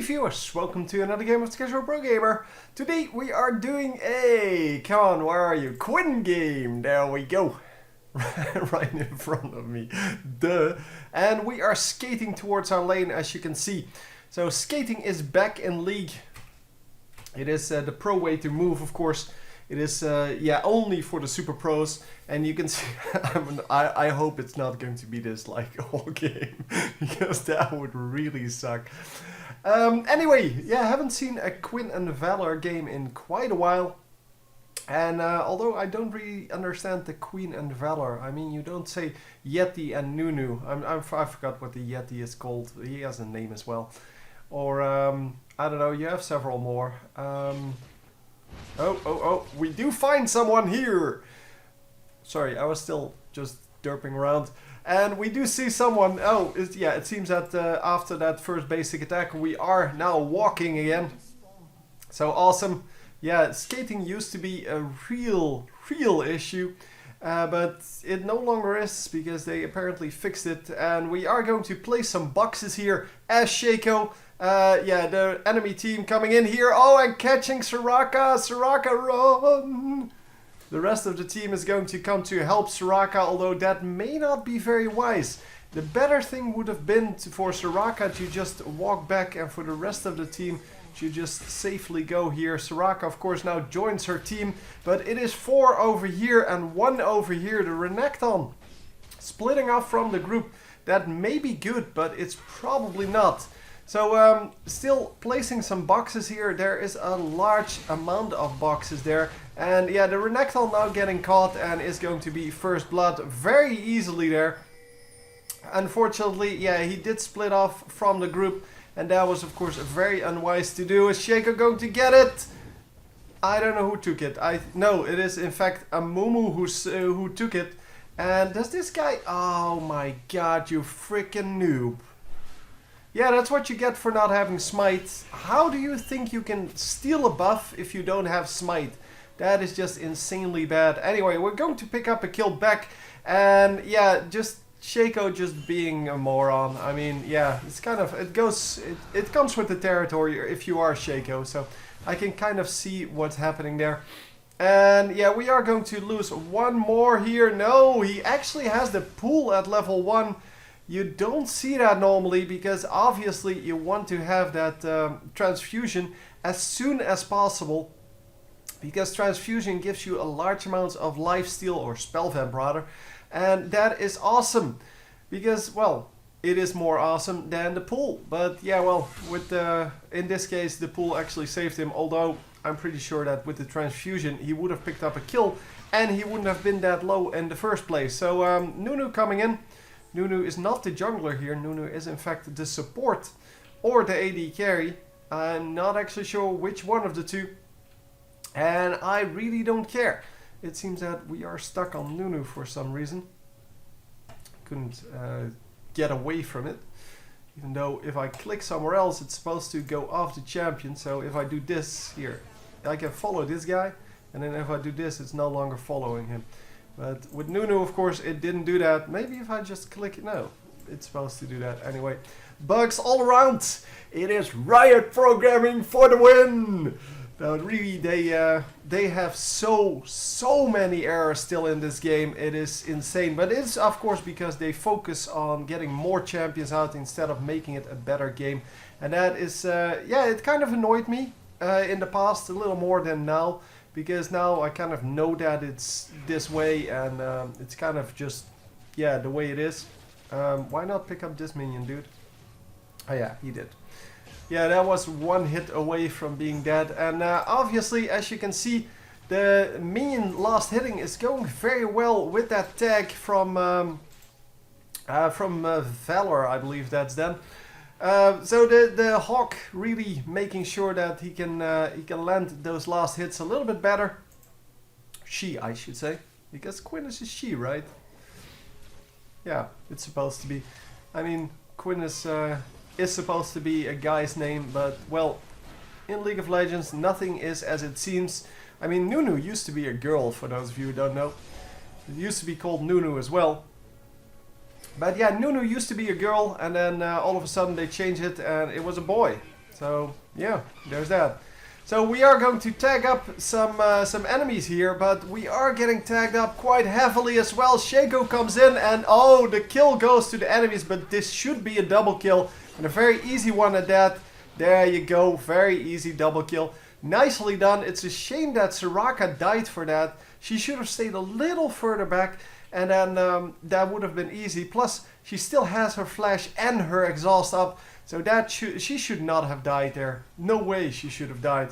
viewers, welcome to another game of the Casual Pro Gamer. Today we are doing a, come on, where are you? Quinn game, there we go. Right in front of me, duh. And we are skating towards our lane, as you can see. So skating is back in League. It is the pro way to move, of course. It is, yeah, only for the super pros, and you can see, I hope it's not going to be this like whole game, because that would really suck. Anyway, yeah, I haven't seen a Quinn and Valor game in quite a while, and although I don't really understand the Quinn and Valor, I mean, you don't say Yeti and Nunu. I forgot what the Yeti is called. He has a name as well, or I don't know. You have several more. Oh, we do find someone here! Sorry, I was still just derping around. And we do see someone. Oh, yeah, it seems that after that first basic attack, we are now walking again. So awesome. Yeah, skating used to be a real issue. But it no longer is, because they apparently fixed it. And we are going to place some boxes here as Shaco. Yeah, the enemy team coming in here. Oh, and catching Soraka. Soraka, run! The rest of the team is going to come to help Soraka, although that may not be very wise. The better thing would have been for Soraka to just walk back, and for the rest of the team to just safely go here. Soraka, of course, now joins her team, but it is 4 over here and 1 over here. The Renekton splitting off from the group. That may be good, but it's probably not. So still placing some boxes here. There is a large amount of boxes there. And yeah, the Renekton now getting caught and is going to be first blood very easily there. Unfortunately, yeah, he did split off from the group. And that was, of course, very unwise to do. Is Shaco going to get it? I don't know who took it. No, it is in fact a Mumu who took it. And does this guy... Oh my god, you freaking noob. Yeah, that's what you get for not having Smite. How do you think you can steal a buff if you don't have Smite? That is just insanely bad. Anyway, we're going to pick up a kill back. And yeah, just Shaco just being a moron. I mean, yeah, it's kind of, it comes with the territory if you are Shaco. So I can kind of see what's happening there. And yeah, we are going to lose one more here. No, he actually has the pool at level 1. You don't see that normally, because obviously you want to have that transfusion as soon as possible, because transfusion gives you a large amount of lifesteal, or spell vamp rather, and that is awesome, because, well, it is more awesome than the pool. But yeah, well, with in this case the pool actually saved him, although I'm pretty sure that with the transfusion he would have picked up a kill and he wouldn't have been that low in the first place. So Nunu coming in. Nunu is not the jungler here. Nunu is in fact the support or the AD carry. I'm not actually sure which one of the two. And I really don't care. It seems that we are stuck on Nunu for some reason. Couldn't get away from it. Even though if I click somewhere else, it's supposed to go off the champion. So if I do this here, I can follow this guy. And then if I do this, it's no longer following him. But with Nunu, of course, it didn't do that. Maybe if I just click it, no, it's supposed to do that anyway. Bugs all around. It is Riot programming for the win. Now, really, they have so many errors still in this game. It is insane. But it's, of course, because they focus on getting more champions out instead of making it a better game. And that is, yeah, it kind of annoyed me in the past a little more than now. Because now I kind of know that it's this way, and it's kind of just, yeah, the way it is. Why not pick up this minion, dude? Oh yeah, he did. Yeah, that was one hit away from being dead. And obviously, as you can see, the minion last hitting is going very well with that tag from Valor, I believe that's then. So the Hawk really making sure that he can land those last hits a little bit better. She, I should say, because Quinn is a she, right? Yeah, it's supposed to be. I mean, Quinn is supposed to be a guy's name, but well, in League of Legends, nothing is as it seems. I mean, Nunu used to be a girl, for those of you who don't know. It used to be called Nunu as well. But yeah, Nunu used to be a girl, and then all of a sudden they changed it and it was a boy. So So yeah, there's that. So we are going to tag up some enemies here, but we are getting tagged up quite heavily as well. Shaco comes in and oh, the kill goes to the enemies, but this should be a double kill and a very easy one at that. There you go, very easy double kill. Nicely done. It's a shame that Soraka died for that. She should have stayed a little further back and then that would have been easy. Plus, she still has her flash and her exhaust up. So that she should not have died there. No way she should have died.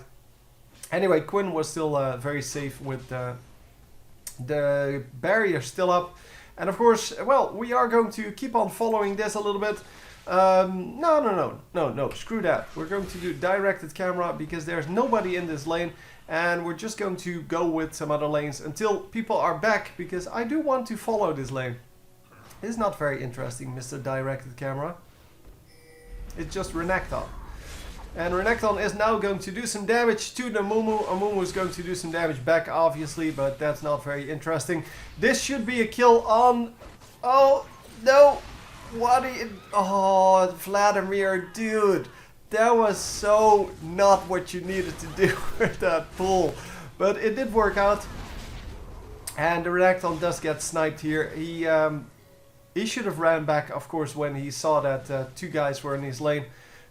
Anyway, Quinn was still very safe with the barrier still up. And of course, well, we are going to keep on following this a little bit. No, screw that. We're going to do directed camera because there's nobody in this lane. And we're just going to go with some other lanes until people are back because I do want to follow this lane. It's not very interesting, Mr. Directed Camera. It's just Renekton. And Renekton is now going to do some damage to the Amumu. Amumu is going to do some damage back, obviously, but that's not very interesting. This should be a kill on... Oh, no! What are you... Oh, Vladimir, dude! That was so not what you needed to do with that pull. But it did work out. And the Renekton does get sniped here. He should have ran back, of course, when he saw that two guys were in his lane.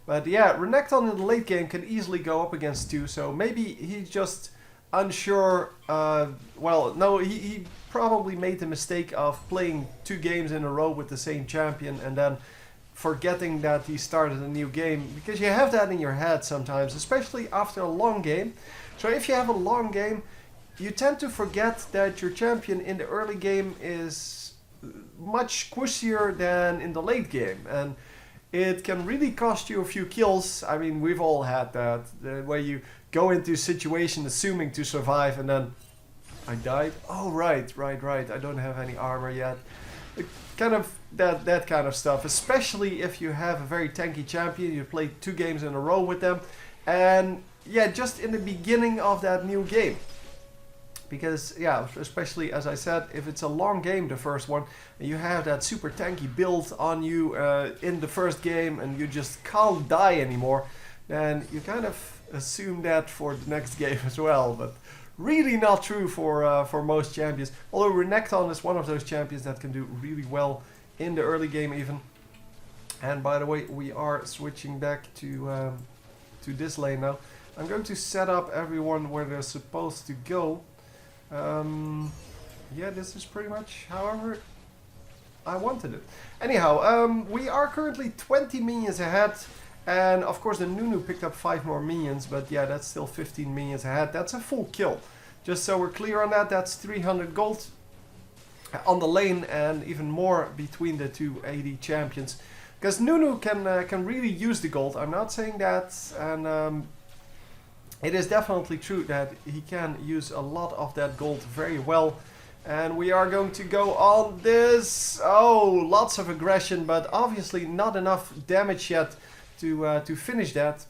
But yeah, Renekton in the late game can easily go up against two. So maybe he's just unsure. Well, no, he probably made the mistake of playing 2 games in a row with the same champion and then forgetting that he started a new game. Because you have that in your head sometimes, especially after a long game. So if you have a long game, you tend to forget that your champion in the early game is much squishier than in the late game, and it can really cost you a few kills. I mean, we've all had that, where you go into a situation assuming to survive and then I died. Oh, right, I don't have any armor yet. Kind of that kind of stuff, especially if you have a very tanky champion, you play 2 games in a row with them, and yeah, just in the beginning of that new game. Because, yeah, especially as I said, if it's a long game, the first one, and you have that super tanky build on you in the first game and you just can't die anymore, then you kind of assume that for the next game as well. But really not true for most champions. Although Renekton is one of those champions that can do really well in the early game even. And by the way, we are switching back to this lane now. I'm going to set up everyone where they're supposed to go. Yeah, this is pretty much however I wanted it. Anyhow, we are currently 20 minions ahead. And of course the Nunu picked up 5 more minions. But yeah, that's still 15 minions ahead. That's a full kill. Just so we're clear on that, that's 300 gold on the lane. And even more between the 2 AD champions. Because Nunu can really use the gold. I'm not saying that. And... it is definitely true that he can use a lot of that gold very well. And we are going to go on this. Oh, lots of aggression, but obviously not enough damage yet to finish that.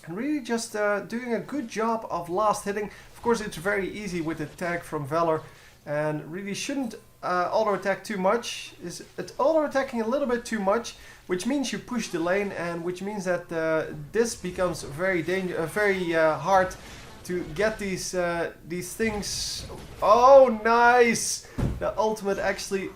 And really just doing a good job of last hitting. Of course, it's very easy with the tag from Valor. And really shouldn't auto-attack too much. It's auto-attacking a little bit too much. Which means you push the lane, and which means that this becomes very hard to get these things. Oh, nice! The ultimate actually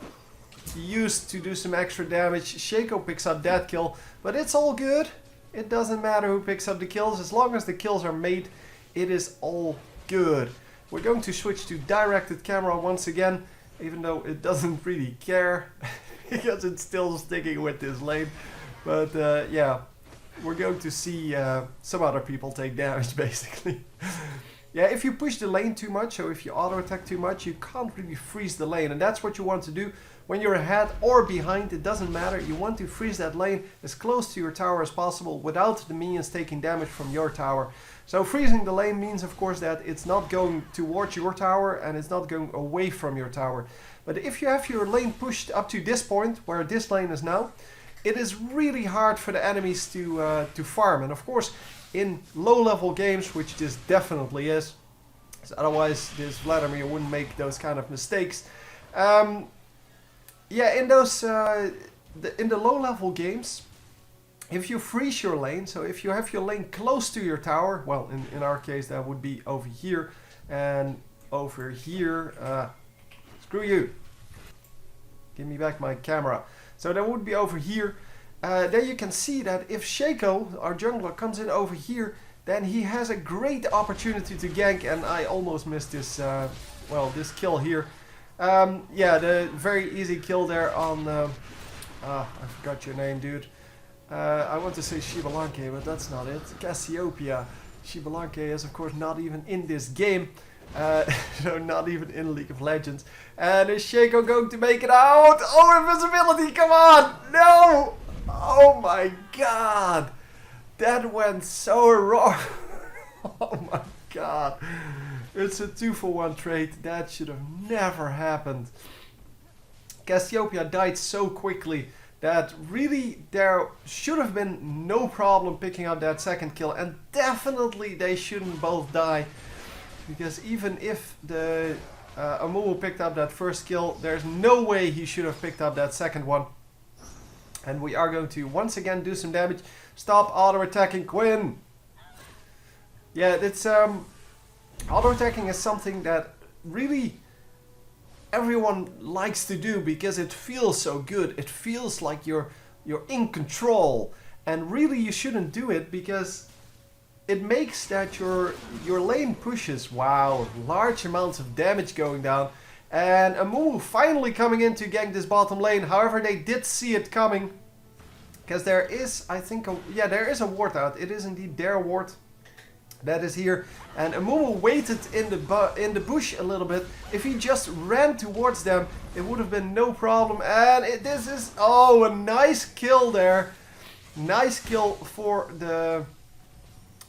used to do some extra damage. Shaco picks up that kill, but it's all good. It doesn't matter who picks up the kills, as long as the kills are made, it is all good. We're going to switch to directed camera once again, even though it doesn't really care. Because it's still sticking with this lane. But yeah, we're going to see some other people take damage basically. Yeah, if you push the lane too much, or if you auto attack too much, you can't really freeze the lane. And that's what you want to do when you're ahead or behind, it doesn't matter. You want to freeze that lane as close to your tower as possible without the minions taking damage from your tower. So freezing the lane means, of course, that it's not going towards your tower and it's not going away from your tower. But if you have your lane pushed up to this point, where this lane is now, it is really hard for the enemies to farm. And of course, in low-level games, which this definitely is, otherwise this Vladimir wouldn't make those kind of mistakes. Yeah, in those in the low-level games, if you freeze your lane, so if you have your lane close to your tower, well, in our case that would be over here and over here. Screw you. Give me back my camera. So that would be over here. There you can see that if Shaco, our jungler, comes in over here, then he has a great opportunity to gank, and I almost missed this, well, this kill here. Yeah, the very easy kill there on, I forgot your name, dude. I want to say Shibalanke, but that's not it. Cassiopeia. Shibalanke is of course not even in this game. So not even in League of Legends. And is Shaco going to make it out? Oh, invisibility, come on! No! Oh my god! That went so wrong. Oh my god. It's a 2-for-1 trade. That should have never happened. Cassiopeia died so quickly that really there should have been no problem picking up that second kill. And definitely they shouldn't both die. Because even if the Amumu picked up that first kill, there's no way he should have picked up that second one. And we are going to once again do some damage. Stop auto-attacking Quinn. Yeah, it's auto-attacking is something that really everyone likes to do because it feels so good. It feels like you're in control. And really you shouldn't do it because it makes that your lane pushes. Wow, large amounts of damage going down. And Amumu finally coming in to gank this bottom lane. However, they did see it coming. Because there is, I think, yeah, there is a ward out. It is indeed their ward that is here. And Amumu waited in the bush a little bit. If he just ran towards them, it would have been no problem. And this is, oh, a nice kill there. Nice kill for the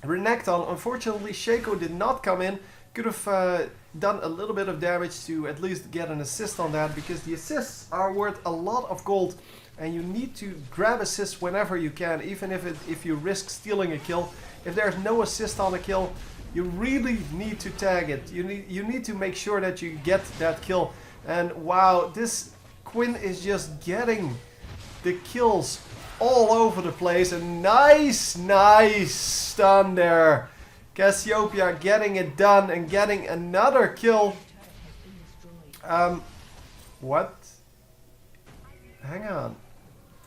Renekton. Unfortunately, Shaco did not come in. Could have done a little bit of damage to at least get an assist on that, because the assists are worth a lot of gold, and you need to grab assists whenever you can, even if you risk stealing a kill. If there's no assist on a kill, you really need to tag it. You need to make sure that you get that kill. And wow, this Quinn is just getting the kills all over the place. A nice stun there. Cassiopeia getting it done and getting another kill. What? Hang on.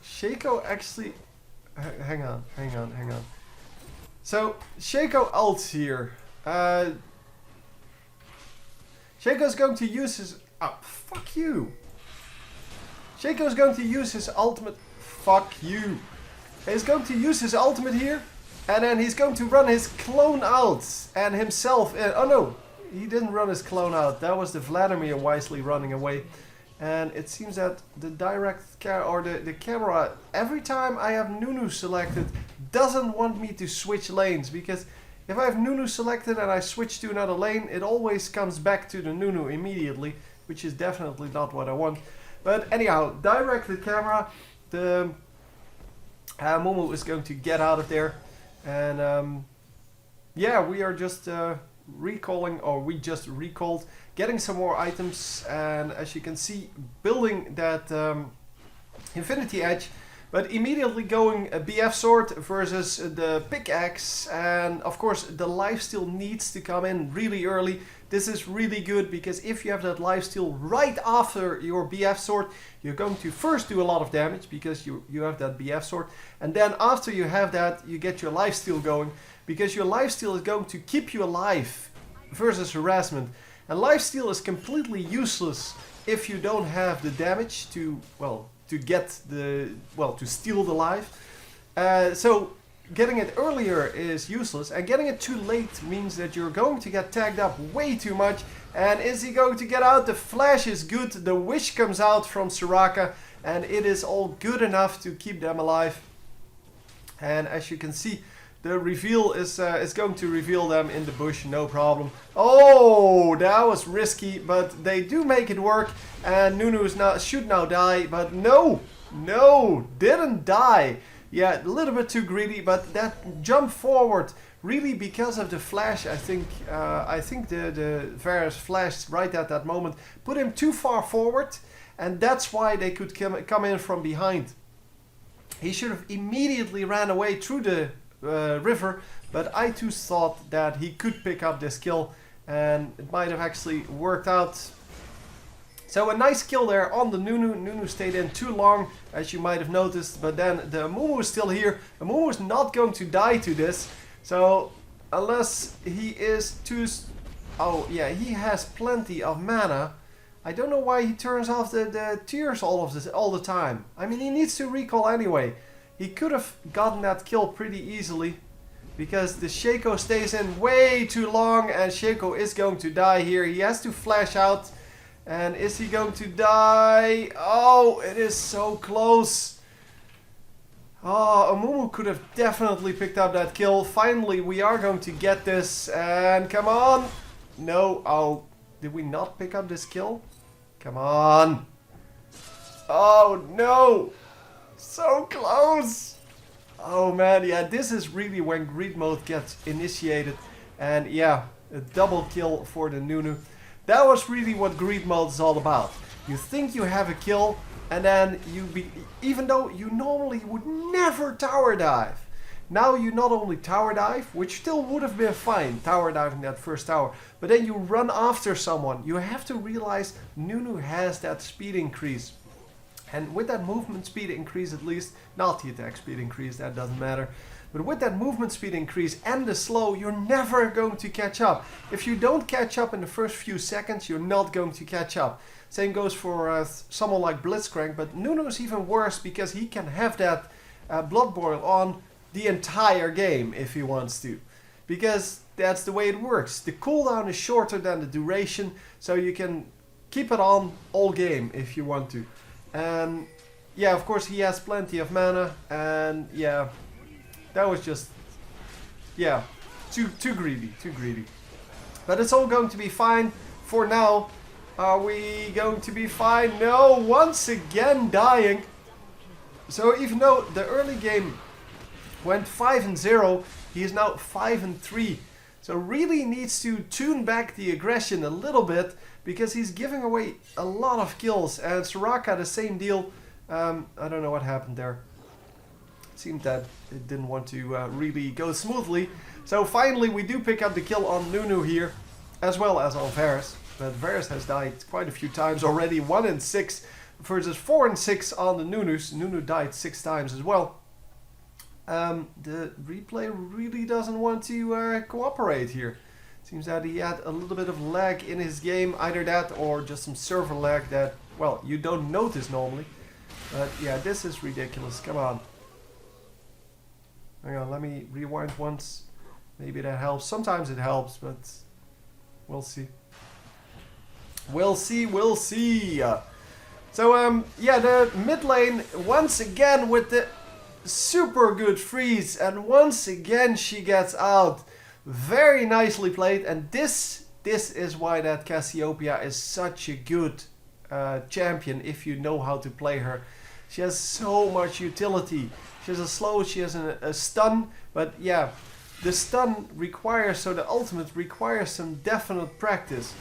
Shaco actually... Hang on. So, Shaco ults here. Shaco's going to use his... Oh, fuck you. Shaco's going to use his ultimate... Fuck you. He's going to use his ultimate here. And then he's going to run his clone out. And himself... oh no, he didn't run his clone out. That was the Vladimir wisely running away. And it seems that the the camera, every time I have Nunu selected, doesn't want me to switch lanes. Because if I have Nunu selected and I switch to another lane, it always comes back to the Nunu immediately. Which is definitely not what I want. But anyhow, directed camera. The Momo is going to get out of there. And yeah, we are just recalling, or we just recalled, getting some more items, and as you can see, building that Infinity Edge, but immediately going a BF Sword versus the Pickaxe, and of course the lifesteal needs to come in really early. This is really good, because if you have that lifesteal right after your BF Sword, you're going to first do a lot of damage, because you have that BF Sword, and then after you have that, you get your lifesteal going, because your lifesteal is going to keep you alive versus harassment. And lifesteal is completely useless if you don't have the damage to, well, to get the, well, to steal the life. So getting it earlier is useless, and getting it too late means that you're going to get tagged up way too much. And is he going to get out? The flash is good, the wish comes out from Soraka, and it is all good enough to keep them alive. And as you can see, the reveal is going to reveal them in the bush, no problem. Oh, that was risky, but they do make it work. And Nunu should now die, but no, didn't die. Yeah, a little bit too greedy, but that jump forward, really because of the flash, I think the Varus flashed right at that moment, put him too far forward, and that's why they could come in from behind. He should have immediately ran away through the river, but I too thought that he could pick up this kill, and it might have actually worked out. So a nice kill there on the Nunu. Nunu stayed in too long, as you might have noticed, but then the Amumu is still here. Amumu is not going to die to this, so unless he is too... Oh yeah, he has plenty of mana. I don't know why he turns off the tears all the time. I mean, he needs to recall anyway. He could have gotten that kill pretty easily, because the Shaco stays in way too long, and Shaco is going to die here. He has to flash out, and is he going to die? Oh, it is so close. Oh, Amumu could have definitely picked up that kill. Finally, we are going to get this, and come on. No, oh, did we not pick up this kill? Come on. Oh, no. So close. Oh, man. Yeah, this is really when greed mode gets initiated. And yeah, a double kill for the Nunu. That was really what greed mode is all about. You think you have a kill, and then even though you normally would never tower dive. Now you not only tower dive, which still would have been fine, tower diving that first tower, but then you run after someone. You have to realize Nunu has that speed increase. And with that movement speed increase at least, not the attack speed increase, that doesn't matter. But with that movement speed increase and the slow, you're never going to catch up. If you don't catch up in the first few seconds, you're not going to catch up. Same goes for someone like Blitzcrank, but Nunu is even worse because he can have that blood boil on the entire game if he wants to, because that's the way it works. The cooldown is shorter than the duration, so you can keep it on all game if you want to. And yeah, of course he has plenty of mana, and yeah, that was just, yeah, too greedy. But it's all going to be fine for now. Are we going to be fine? No, once again dying. So even though the early game went 5-0, he is now 5-3. So really needs to tune back the aggression a little bit, because he's giving away a lot of kills. And Soraka, the same deal. I don't know what happened there. It seemed that it didn't want to really go smoothly. So finally we do pick up the kill on Nunu here, as well as on Varus. But Varus has died quite a few times already. 1-6 versus 4-6 on the Nunus. Nunu died 6 times as well. The replay really doesn't want to cooperate here. Seems that he had a little bit of lag in his game, either that or just some server lag that, well, you don't notice normally. But yeah, this is ridiculous. Come on. Hang on, let me rewind once. Maybe that helps. Sometimes it helps, but we'll see. We'll see. So, yeah, the mid lane once again with the super good freeze, and once again she gets out. Very nicely played, and this is why that Cassiopeia is such a good champion if you know how to play her. She has so much utility. She has a slow, she has a stun, but yeah, the stun requires, so the ultimate requires some definite practice.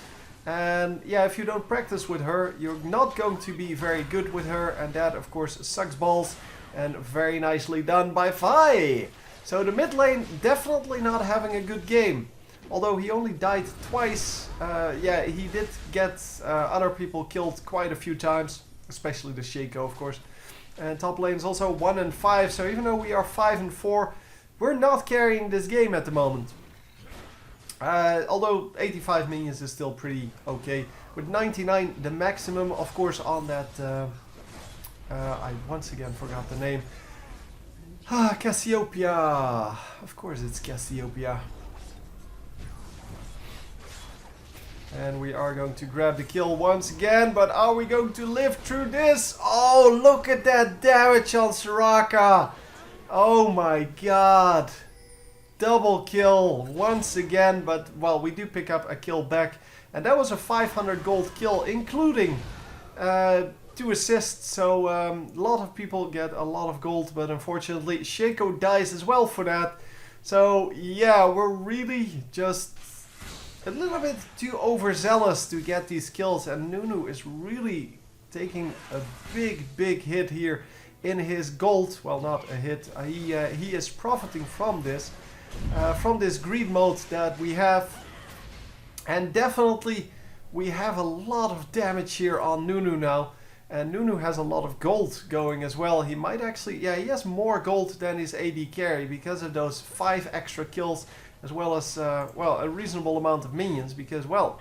And yeah, if you don't practice with her, you're not going to be very good with her, and that of course sucks balls. And very nicely done by Fai. So the mid lane definitely not having a good game. Although he only died twice. Yeah, he did get other people killed quite a few times. Especially the Shaco, of course. And top lane is also 1-5. So even though we are 5-4, we're not carrying this game at the moment. Although 85 minions is still pretty okay. With 99 the maximum, of course, on that... I once again forgot the name. Cassiopeia. Of course it's Cassiopeia. And we are going to grab the kill once again, but are we going to live through this? Oh, look at that damage on Soraka. Oh my god. Double kill once again, but well, we do pick up a kill back. And that was a 500 gold kill, including 2 assists, so a lot of people get a lot of gold, but unfortunately Shaco dies as well for that. So yeah, we're really just a little bit too overzealous to get these kills, and Nunu is really taking a big hit here in his gold. Well, not a hit. He is profiting from this greed mode that we have. And definitely we have a lot of damage here on Nunu now. And Nunu has a lot of gold going as well. He might actually, yeah, he has more gold than his AD carry because of those 5 extra kills, as well as, well, a reasonable amount of minions. Because, well,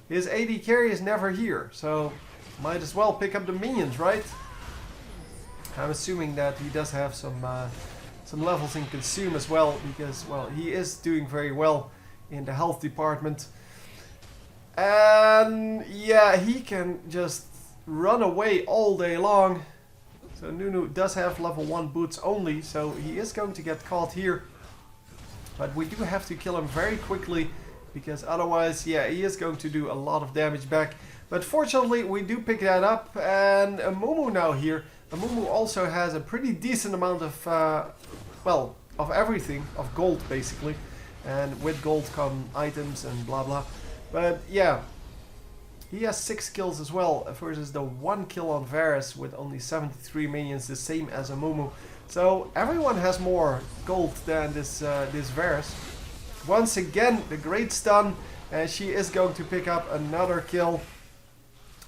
his AD carry is never here, so might as well pick up the minions, right? I'm assuming that he does have some levels in consume as well, because, well, he is doing very well in the health department. And yeah, he can just run away all day long. So Nunu does have level 1 boots only, so he is going to get caught here. But we do have to kill him very quickly, because otherwise, yeah, he is going to do a lot of damage back. But fortunately, we do pick that up, and Amumu now here. Amumu also has a pretty decent amount of, well, of everything, of gold basically. And with gold come items and blah blah. But yeah, he has 6 kills as well, versus the 1 kill on Varus with only 73 minions, the same as Amumu. So everyone has more gold than this Varus. Once again, the great stun, and she is going to pick up another kill.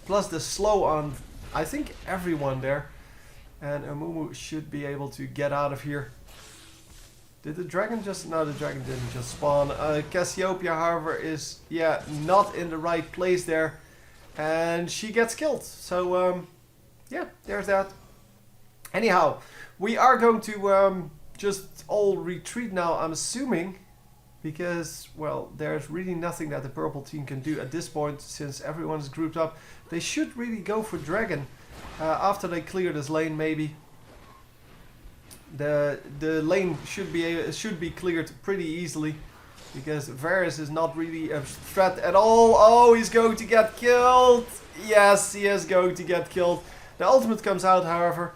Plus the slow on, I think, everyone there. And Amumu should be able to get out of here. Did the dragon just... No, the dragon didn't just spawn. Cassiopeia, however, is, yeah, not in the right place there. And she gets killed. So, yeah, there's that. Anyhow, we are going to just all retreat now, I'm assuming. Because, well, there's really nothing that the purple team can do at this point, since everyone is grouped up. They should really go for dragon after they clear this lane, maybe. The lane should be cleared pretty easily, because Varus is not really a threat at all. Oh, he's going to get killed. Yes, he is going to get killed. The ultimate comes out, however,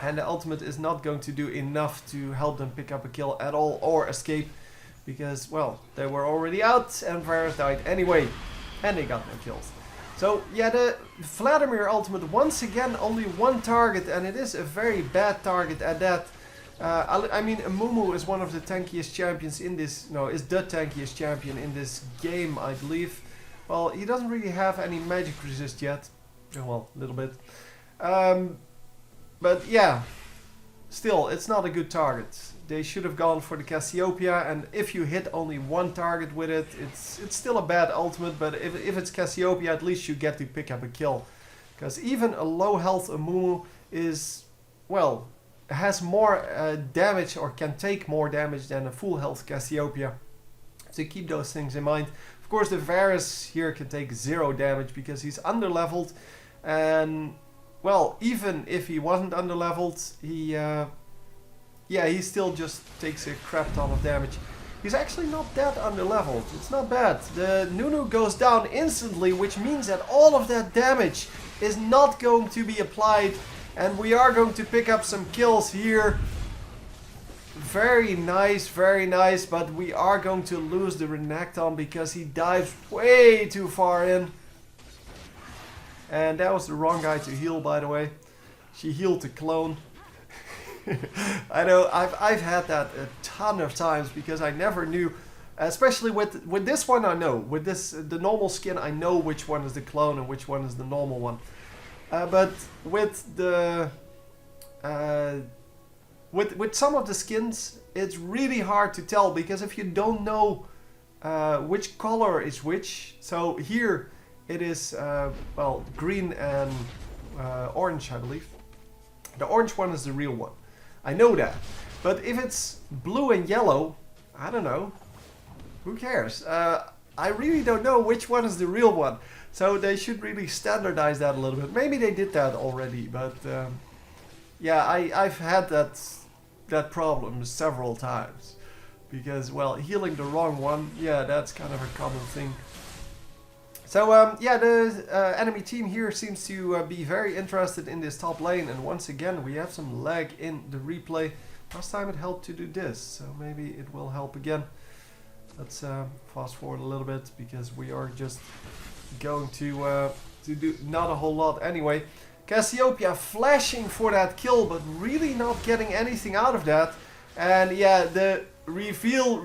and the ultimate is not going to do enough to help them pick up a kill at all or escape, because, well, they were already out and Varus died anyway, and they got no kills. So yeah, the Vladimir ultimate, once again only 1 target, and it is a very bad target at that. I mean, Amumu is one of the tankiest champions in this, no, is the tankiest champion in this game, I believe. Well, he doesn't really have any magic resist yet. Well, a little bit. But yeah, still, it's not a good target. They should have gone for the Cassiopeia, and if you hit only 1 target with it, it's still a bad ultimate, but if it's Cassiopeia, at least you get to pick up a kill. Because even a low health Amumu is, well, has more damage, or can take more damage than a full health Cassiopeia. So keep those things in mind. Of course, the Varus here can take 0 damage because he's underleveled, and well, even if he wasn't underleveled, he still just takes a crap ton of damage. He's actually not that underleveled. It's not bad. The Nunu goes down instantly, which means that all of that damage is not going to be applied. And we are going to pick up some kills here. Very nice, but we are going to lose the Renekton because he dives way too far in. And that was the wrong guy to heal, by the way. She healed the clone. I know, I've had that a ton of times because I never knew, especially with this one. I know with the normal skin, I know which one is the clone and which one is the normal one. But with the with some of the skins, it's really hard to tell, because if you don't know which color is which, so here it is well, green and orange, I believe. The orange one is the real one. I know that. But if it's blue and yellow, I don't know. Who cares? I really don't know which one is the real one. So they should really standardize that a little bit. Maybe they did that already, but yeah, I've had that problem several times. Because, well, healing the wrong one, yeah, that's kind of a common thing. So, yeah, the enemy team here seems to be very interested in this top lane. And once again, we have some lag in the replay. Last time it helped to do this, so maybe it will help again. Let's fast forward a little bit, because we are just going to do not a whole lot anyway. Cassiopeia flashing for that kill, but really not getting anything out of that. And yeah, the reveal